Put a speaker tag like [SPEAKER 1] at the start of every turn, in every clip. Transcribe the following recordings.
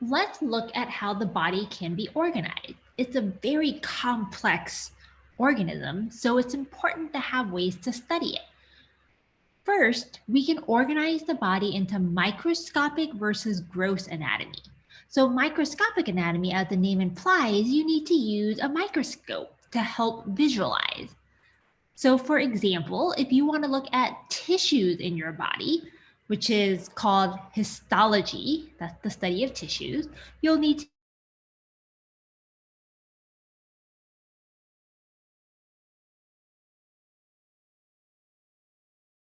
[SPEAKER 1] let's look at how the body can be organized. It's a very complex organism, so it's important to have ways to study it. First, we can organize the body into microscopic versus gross anatomy. So microscopic anatomy, as the name implies, you need to use a microscope to help visualize. So for example, if you want to look at tissues in your body, which is called histology, that's the study of tissues, you'll need to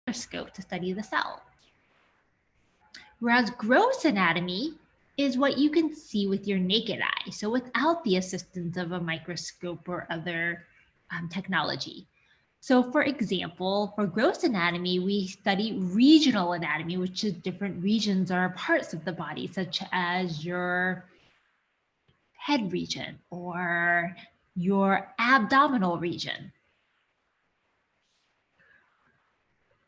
[SPEAKER 1] microscope to study the cell. Whereas gross anatomy is what you can see with your naked eye, so without the assistance of a microscope or other technology. So for example, for gross anatomy, we study regional anatomy, which is different regions or parts of the body, such as your head region or your abdominal region.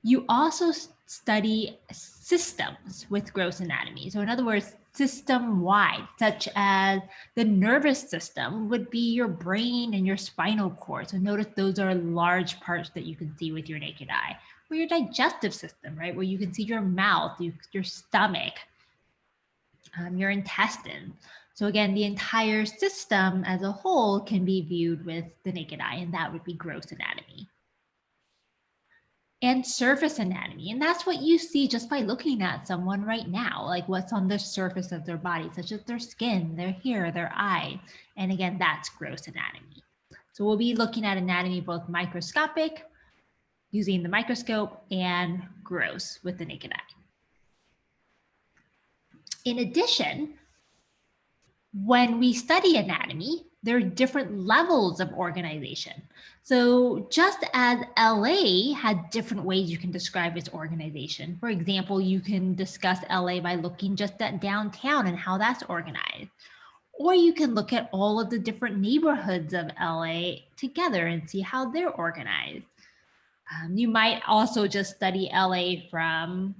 [SPEAKER 1] You also study systems with gross anatomy. So in other words, system-wide, such as the nervous system would be your brain and your spinal cord. So notice those are large parts that you can see with your naked eye. Or your digestive system, right? Where you can see your mouth, your stomach, your intestines. So again, the entire system as a whole can be viewed with the naked eye, and that would be gross anatomy. And surface anatomy. And that's what you see just by looking at someone right now, like what's on the surface of their body, such as their skin, their hair, their eyes. And again, that's gross anatomy. So we'll be looking at anatomy both microscopic, using the microscope, and gross with the naked eye. In addition, when we study anatomy, there are different levels of organization. So just as LA had different ways you can describe its organization. For example, you can discuss LA by looking just at downtown and how that's organized. Or you can look at all of the different neighborhoods of LA together and see how they're organized. You might also just study LA from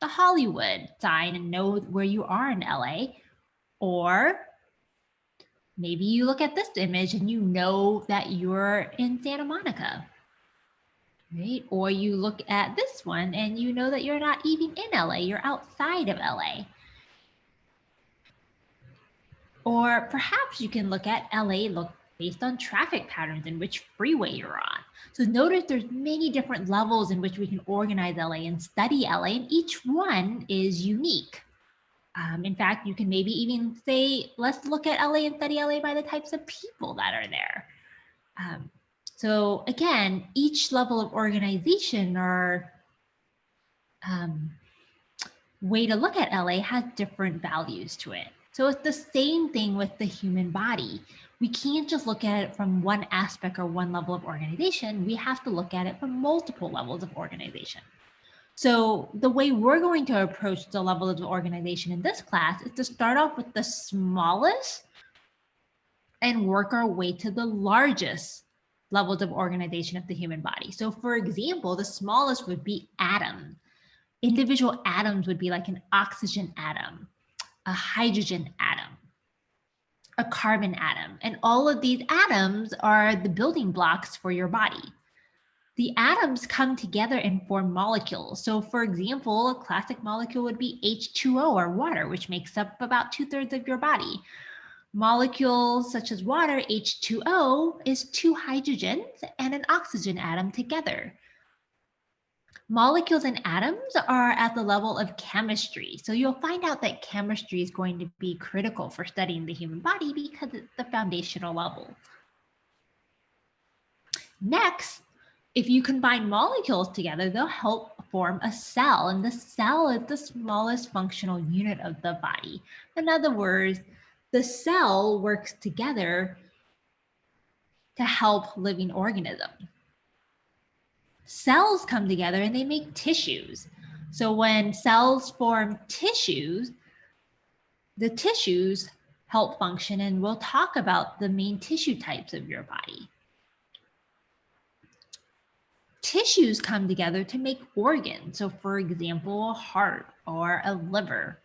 [SPEAKER 1] the Hollywood sign and know where you are in LA. Or maybe you look at this image and you know that you're in Santa Monica, right? Or you look at this one and you know that you're not even in LA, you're outside of LA. Or perhaps you can look at LA based on traffic patterns and which freeway you're on. So notice there's many different levels in which we can organize LA and study LA, and each one is unique. In fact, you can maybe even say, let's look at LA and study LA by the types of people that are there. So again, each level of organization or way to look at LA has different values to it. So it's the same thing with the human body. We can't just look at it from one aspect or one level of organization. We have to look at it from multiple levels of organization. So the way we're going to approach the levels of organization in this class is to start off with the smallest and work our way to the largest levels of organization of the human body. So for example, the smallest would be atoms. Individual atoms would be like an oxygen atom, a hydrogen atom, a carbon atom, and all of these atoms are the building blocks for your body. The atoms come together and form molecules. So for example, a classic molecule would be H2O or water, which makes up about 2/3 of your body. Molecules such as water, H2O, is two hydrogens and an oxygen atom together. Molecules and atoms are at the level of chemistry. So you'll find out that chemistry is going to be critical for studying the human body because it's the foundational level. Next, if you combine molecules together, they'll help form a cell, and the cell is the smallest functional unit of the body. In other words, the cell works together to help living organisms. Cells come together and they make tissues. So when cells form tissues, the tissues help function, and we'll talk about the main tissue types of your body. Tissues come together to make organs. So for example, a heart or a liver.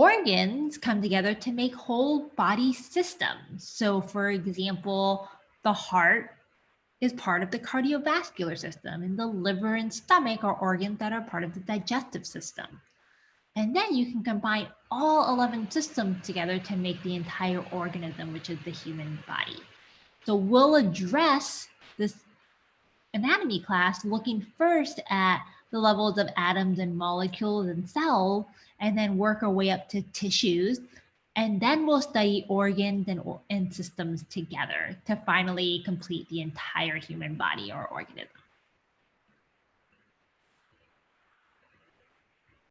[SPEAKER 1] Organs come together to make whole body systems. So, for example, the heart is part of the cardiovascular system, and the liver and stomach are organs that are part of the digestive system. And then you can combine all 11 systems together to make the entire organism, which is the human body. So we'll address this anatomy class looking first at the levels of atoms and molecules and cells, and then work our way up to tissues. And then we'll study organs and systems together to finally complete the entire human body or organism.